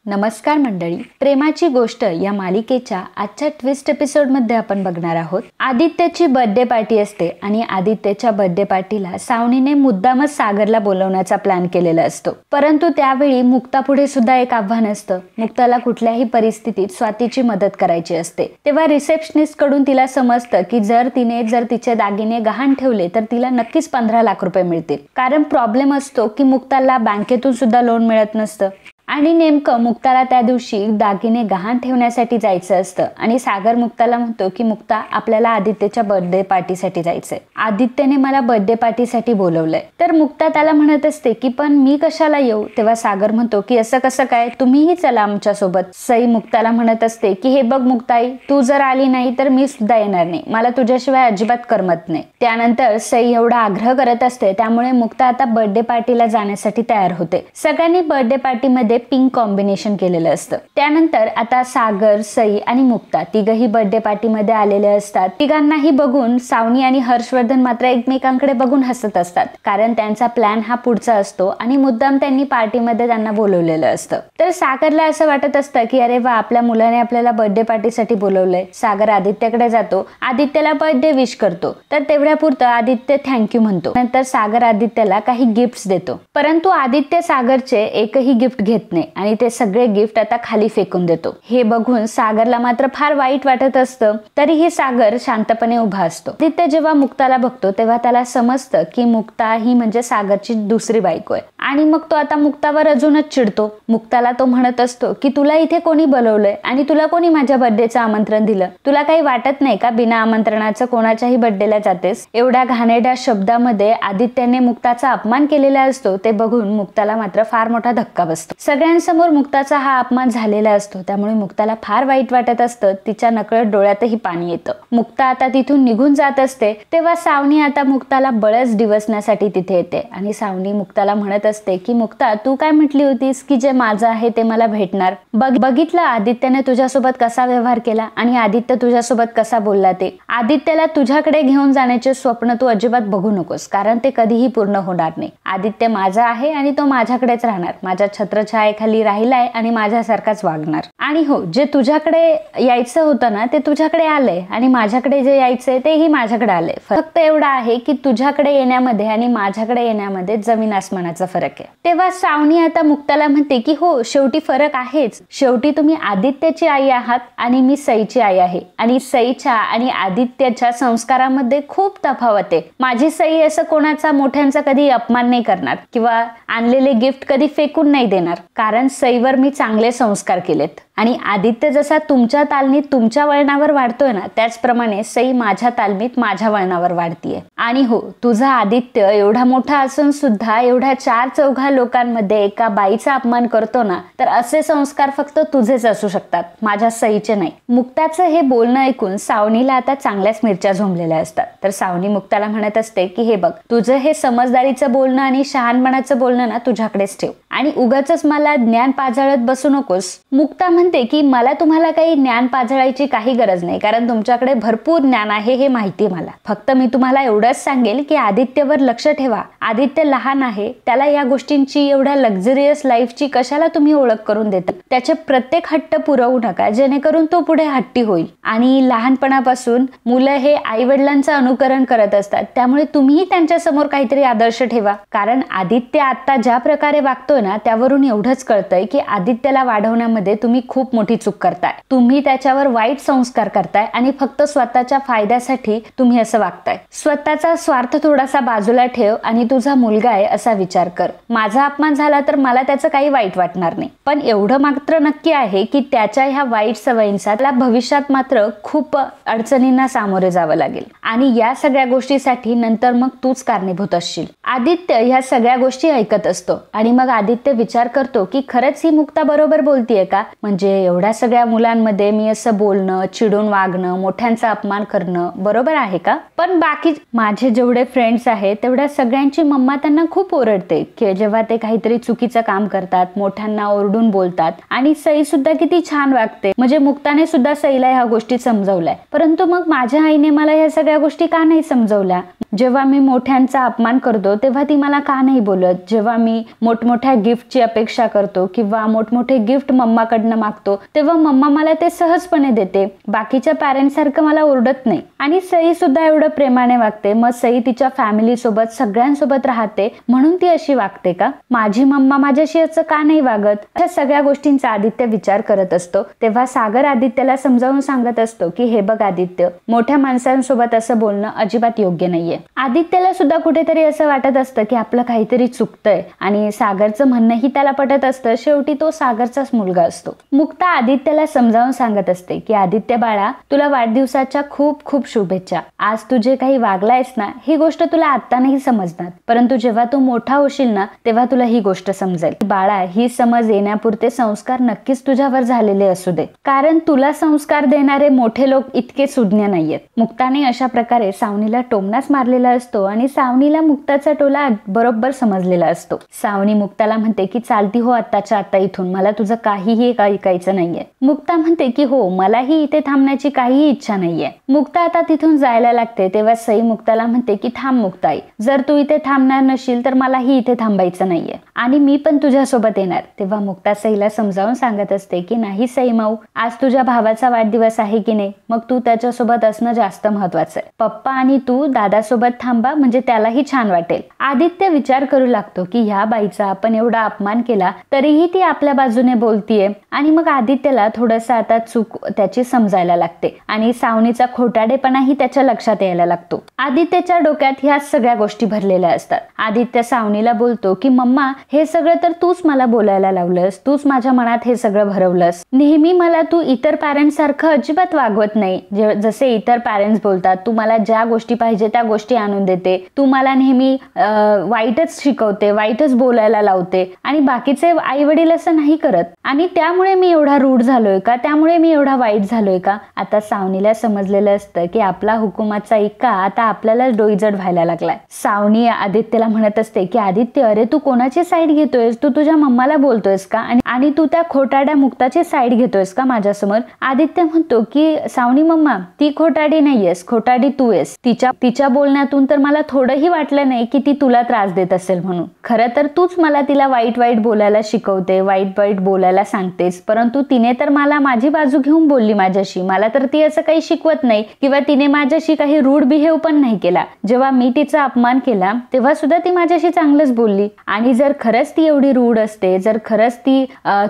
नमस्कार मंडळी, प्रेमाची गोष्ट या मालिकेच्या आजच्या ट्विस्ट एपिसोडमध्ये आपण बघणार आहोत. आदित्यची बर्थडे पार्टी असते आणि आदित्यच्या बर्थडे पार्टीला सावनीने मुद्दामच सागरला बोलवण्याचा प्लॅन केलेला असतो. परंतु त्यावेळी मुक्तापुढे सुद्धा एक आव्हान असतं. मुक्ताला कुठल्याही परिस्थितीत स्वातीची मदत करायची असते. तेव्हा रिसेप्शनिस्ट कडून तिला समजतं की जर तिचे दागिने गहाण ठेवले तर तिला नक्कीच 15 लाख रुपये मिळतील. कारण प्रॉब्लेम असतो की मुक्ताला बँकेतून सुद्धा लोन मिळत नसतं आणि नेमकं मुक्ताला त्या दिवशी दागिने गहाण ठेवण्यासाठी जायचं असतं आणि सागर मुक्ताला म्हणतो की मुक्ता, आपल्याला आदित्यच्या बर्थडे पार्टीसाठी जायचंय. आदित्यने मला बर्थडे पार्टीसाठी बोलवलंय. तर मुक्ता त्याला म्हणत असते की पण मी कशाला येऊ. तेव्हा सागर म्हणतो की असं कसं काय, तुम्हीही चला आमच्या सोबत. सई मुक्ताला म्हणत असते की हे बघ मुक्ताई, तू जर आली नाही तर मी सुद्धा येणार नाही. मला तुझ्याशिवाय अजिबात करमत नाही. त्यानंतर सई एवढा आग्रह करत असते त्यामुळे मुक्ता आता बर्थडे पार्टीला जाण्यासाठी तयार होते. सगळ्यांनी बर्थडे पार्टीमध्ये पिंक कॉम्बिनेशन केलेलं असतं. त्यानंतर आता सागर, सई आणि मुक्ता तिघही बर्थडे पार्टीमध्ये आलेले असतात. तिघांनाही बघून सावनी आणि हर्षवर्धन मात्र एकमेकांकडे बघून हसत असतात. कारण त्यांचा प्लॅन हा पुढचा असतो आणि मुद्दाम त्यांनी पार्टीमध्ये त्यांना बोलवलेलं असतं. तर सागरला असं वाटत असतं की अरे वा, आपल्या मुलाने आपल्याला बर्थडे पार्टीसाठी बोलवलंय. सागर आदित्यकडे जातो, आदित्यला बर्थडे विश करतो. तर तेवढ्यापुरतं आदित्य थँक्यू म्हणतो. नंतर सागर आदित्यला काही गिफ्ट्स देतो. परंतु आदित्य सागरचे एकही गिफ्ट घेत नाही आणि ते सगळे गिफ्ट आता खाली फेकून देतो. हे बघून सागरला मात्र फार वाईट वाटत असतं. तरीही सागर शांतपणे उभा असतो. आदित्य जेव्हा मुक्ताला बघतो तेव्हा त्याला समजतं की मुक्ता ही म्हणजे सागरची दुसरी बायको आहे आणि मग तो आता मुक्तावर अजूनच चिडतो. मुक्ताला तो म्हणत असतो की तुला इथे कोणी बोलवलंय आणि तुला कोणी माझ्या बर्थडेचं आमंत्रण दिलं. तुला काही वाटत नाही का बिना आमंत्रणाचं कोणाच्याही बर्थडेला जातेस. एवढ्या घाणेरड्या शब्दामध्ये आदित्यने मुक्ताचा अपमान केलेला असतो. ते बघून मुक्ताला मात्र फार मोठा धक्का बसतो. सगळ्यांसमोर मुक्ताचा हा अपमान झालेला असतो. त्यामुळे मुक्ताला फार वाईट वाटत असतं. तिच्या नकळत डोळ्यातही पाणी येतं. मुक्ता आता तिथून निघून जात असते तेव्हा सावनी आता मुक्ताला बळच डिवचण्यासाठी तिथे येते आणि सावनी मुक्ताला म्हणत असते की मुक्ता, तू काय म्हटली होतीस की जे माझं आहे ते मला भेटणार. बघितलं आदित्यने तुझ्यासोबत कसा व्यवहार केला आणि आदित्य तुझ्यासोबत कसा बोलला ते. आदित्यला तुझ्याकडे घेऊन जाण्याचे स्वप्न तू अजिबात बघू नकोस, कारण ते कधीही पूर्ण होणार नाही. आदित्य माझा आहे आणि तो माझ्याकडेच राहणार. माझ्या छत्रछायेखाली राहिलाय आणि माझ्यासारखाच वागणार. आणि हो, जे तुझ्याकडे यायचं होतं ना ते तुझ्याकडे आलंय आणि माझ्याकडे जे यायचंय तेही माझ्याकडे आलंय. फक्त एवढा आहे की तुझ्याकडे येण्यामध्ये आणि माझ्याकडे येण्यामध्ये जमीन आसमानाचा फरक आहे. तेव्हा सावनी आता मुक्ताला म्हणते की हो, शेवटी फरक आहेच. शेवटी तुम्ही आदित्यची आई आहात आणि मी सईची आई आहे आणि सईच्या आणि आदित्यच्या संस्कारामध्ये खूप तफावत आहे. माझी सई असं कोणाचा मोठ्यांचा कधी अपमान नाही करणार किंवा आणलेले गिफ्ट कधी फेकून नाही देणार, कारण सईवर मी चांगले संस्कार केलेत. आणि आदित्य जसा तुमच्या तालमीत तुमच्या वळणावर वाढतोय ना, त्याचप्रमाणे सई माझ्या तालमीत माझ्या वळणावर वाढतीये. आणि हो, तुझा आदित्य एवढा मोठा असून सुद्धा एवढ्या 4-4 लोकांमध्ये एका बाईचा अपमान करतो ना, तर असे संस्कार फक्त तुझेच असू शकतात, माझ्या सईचे नाही. मुक्ताचं हे बोलणं ऐकून सावनीला आता चांगल्याच मिरच्या झोंबलेल्या असतात. तर सावनी मुक्ताला म्हणत असते की हे बघ, तुझं हे समजदारीचं बोलणं आणि शहाणपणाचं बोलणं ना तुझ्याकडेच ठेव आणि उगाचच मला ज्ञान पाजळत बसू नकोस. मुक्ता म्हणते की मला तुम्हाला काही ज्ञान पाजळायची काही गरज नाही, कारण तुमच्याकडे भरपूर ज्ञान आहे हे माहिती मला. फक्त मी तुम्हाला एवढंच सांगेल की आदित्यवर लक्ष ठेवा. आदित्य लहान आहे, त्याला या गोष्टींची, एवढ्या लक्झरियस लाईफची कशाला तुम्ही ओळख करून देता. त्याचे प्रत्येक हट्ट पुरवू नका, जेणेकरून तो पुढे हट्टी होईल. आणि लहानपणापासून मुलं हे आई वडिलांचं अनुकरण करत असतात, त्यामुळे तुम्हीही त्यांच्या समोर काहीतरी आदर्श ठेवा. कारण आदित्य आता ज्या प्रकारे वागतोय ना, त्यावरून एवढंच कळतंय की आदित्यला वाढवण्यामध्ये तुम्ही खूप मोठी चूक करताय. तुम्ही त्याच्यावर वाईट संस्कार करताय आणि फक्त स्वतःच्या फायद्यासाठी तुम्ही असं वागताय. स्वतःचा स्वार्थ थोडासा बाजूला ठेव आणि तुझा मुलगा आहे असा विचार कर. माझा अपमान झाला तर मला त्याचं काही वाईट वाटणार नाही, पण एवढं मात्र नक्की आहे की त्याच्या ह्या वाईट सवयींचा त्याला भविष्यात मात्र खूप अडचणींना सामोरे जावं लागेल आणि या सगळ्या गोष्टीसाठी नंतर मग तूच कारणीभूत असशील. आदित्य ह्या सगळ्या गोष्टी ऐकत असतो आणि मग आदित्य विचार करतो की खरंच ही मुक्ता बरोबर बोलतीये का. म्हणजे म्हणजे एवढ्या सगळ्या मुलांमध्ये मी असं बोलणं, चिडून वागणं, मोठ्यांचा अपमान करणं बरोबर आहे का? पण बाकी माझे जेवढे फ्रेंड्स आहेत तेवढ्या सगळ्यांची मम्मा त्यांना खूप ओरडते की जेव्हा ते काहीतरी चुकीचं काम करतात, मोठ्यांना ओरडून बोलतात. आणि सई सुद्धा किती छान वागते, म्हणजे मुक्ताने सुद्धा सईला ह्या गोष्टी समजवल्या. परंतु मग माझ्या आईने मला ह्या सगळ्या गोष्टी का नाही समजवल्या? जेव्हा मी मोठ्यांचा अपमान करतो तेव्हा ती मला का नाही बोलत? जेव्हा मी मोठमोठ्या गिफ्टची अपेक्षा करतो किंवा मोठमोठे गिफ्ट मम्माकडनं मागतो तेव्हा मम्मा मला ते सहजपणे देते, बाकीच्या पॅरेंट्स सारखं मला ओरडत नाही. आणि सई सुद्धा एवढं प्रेमाने वागते, मग सई तिच्या फॅमिली सोबत सगळ्यांसोबत राहते म्हणून ती अशी वागते का? माझी मम्मा माझ्याशी असं का नाही वागत? अशा सगळ्या गोष्टींचा आदित्य विचार करत असतो. तेव्हा सागर आदित्यला समजावून सांगत असतो की हे बघ आदित्य, मोठ्या माणसांसोबत असं बोलणं अजिबात योग्य नाहीये. आदित्यला सुद्धा कुठेतरी असं वाटत असतं की आपलं काहीतरी चुकतंय आणि सागरचं म्हणणंही त्याला पटत असतं. शेवटी तो सागरचाच मुलगा असतो. मुक्ता आदित्यला समजावून सांगत असते की आदित्य बाळा, तुला वाढदिवसाच्या खूप खूप शुभेच्छा. आज तू जे काही वागलायस ना, ही गोष्ट तुला आता नाही समजणार, परंतु जेव्हा तू मोठा होशील ना तेव्हा तुला ही गोष्ट समजेल. बाळा, ही समज येण्यापुरते संस्कार नक्कीच तुझ्यावर झालेले असू दे, कारण तुला संस्कार देणारे मोठे लोक इतके सुज्ञ नाहीयेत. मुक्ताने अशा प्रकारे सावनीला टोमणाच मारलेला असतो आणि सावनीला मुक्ताचा टोला बरोबर समजलेला असतो. सावनी मुक्ताला म्हणते की चालती हो आत्ताच्या आता इथून, मला तुझं काहीही ऐकायचं नाहीये. मुक्ता म्हणते की हो, मलाही इथे थांबण्याची काहीही इच्छा नाहीये. मुक्ता आता तिथून जायला लागते तेव्हा सई मुक्ताला म्हणते की थांब मुक्ताई, जर तू इथे थांबणार नशील तर मलाही इथे थांबायचं नाहीये आणि मी पण तुझ्यासोबत येणार. तेव्हा मुक्ता सईला समजावून सांगत असते की नाही सई माऊ, आज तुझ्या भावाचा वाढदिवस आहे की नाही, मग तू त्याच्यासोबत असणं जास्त महत्वाचं आहे. पप्पा आणि तू दादासोबत थांबा, म्हणजे त्यालाही छान वाटेल. आदित्य विचार करू लागतो की ह्या बाईचा आपण एवढा अपमान केला तरीही ती आपल्या बाजूने बोलतीये. आणि मग आदित्यला थोडंसं आता चूक त्याची समजायला लागते आणि सावनीचा खोटाडेपणाही त्याच्या लक्षात यायला लागतो. आदित्यच्या डोक्यात ह्या सगळ्या गोष्टी भरलेल्या असतात. आदित्य सावनीला बोलतो की मम्मा, हे सगळं तर तूच मला बोलायला लावलंस, तूच माझ्या मनात हे सगळं भरवलंस. नेहमी मला तू इतर पॅरेंट्स सारखं अजिबात वागवत नाही. जसे इतर पॅरेंट्स बोलतात, तू मला ज्या गोष्टी पाहिजे त्या गोष्टी आणून देते, तू मला नेहमी वाईटच शिकवते, वाईटच बोलायला लावते आणि बाकीचे आई वडील असं नाही करत. आणि त्यामुळे मी एवढा रूढ झालोय का? त्यामुळे मी एवढा वाईट झालोय का? आता सावनीला समजलेलं असतं की आपला हुकुमाचा इक्का आता आपल्याला डोईजड व्हायला लागलाय. सावनी आदित्यला म्हणत असते की आदित्य, अरे तू कोणाची साईड घेतोयस? तू तुझ्या मम्माला बोलतोयस का? आणि तू त्या खोटाड्या मुक्ताची साईड घेतोयस का माझ्यासमोर? आदित्य म्हणतो की सावनी मम्मा, ती खोटाडी नाहीयेस, खोटाडी तू आहेस. तिच्या बोलण्यातून तर मला थोडंही वाटलं नाही की ती तुला त्रास देत असेल म्हणून. खरं तर तूच मला तिला वाईट वाईट बोलायला शिकवते, वाईट वाईट बोलायला सांगतेस, परंतु तिने तर मला माझी बाजू घेऊन बोलली माझ्याशी. मला तर ती असं काही शिकवत नाही किंवा तिने माझ्याशी काही रूड बिहेव पण नाही केला. जेव्हा मी तिचा अपमान केला तेव्हा सुद्धा ती माझ्याशी चांगलंच बोलली. आणि जर खरंच ती एवढी रूड असते, जर खरंच ती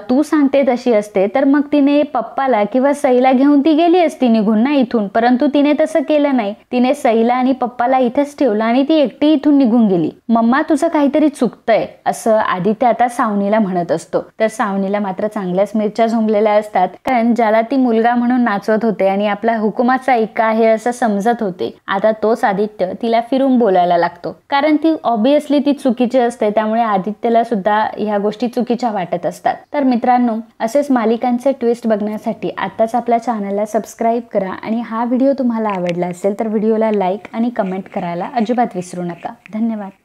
तू सांगते तशी असते, तर मग तिने पप्पाला किंवा सईला घेऊन ती गेली असती निघून ना इथून. परंतु तिने तसं केलं नाही. तिने सईला आणि पप्पाला इथंच ठेवलं आणि ती एकटी इथून निघून गेली. मम्मा, तुझं काहीतरी चुकतंय, असं आदित्य आता सावनीला म्हणत असतो. तर सावनीला मात्र चांगल्याच मिरच्या झोंबलेल्या असतात, कारण ज्याला ती मुलगा म्हणून नाचवत होते आणि आपला हुकुमाचा इक्का आहे असं समजत होते, आता तोच आदित्य तिला फिरून बोलायला लागतो. कारण ती ऑब्विसली ती चुकीची असते, त्यामुळे आदित्यला सुद्धा ह्या गोष्टी चुकीच्या वाटत असतात. तर मित्रांनो, असेच मालिकांचे ट्विस्ट बघण्यासाठी आताच आपल्या चॅनलला सबस्क्राईब करा आणि हा व्हिडिओ तुम्हाला आवडला असेल तर व्हिडिओला लाईक आणि कमेंट करायला अजिबात विसरू नका. धन्यवाद.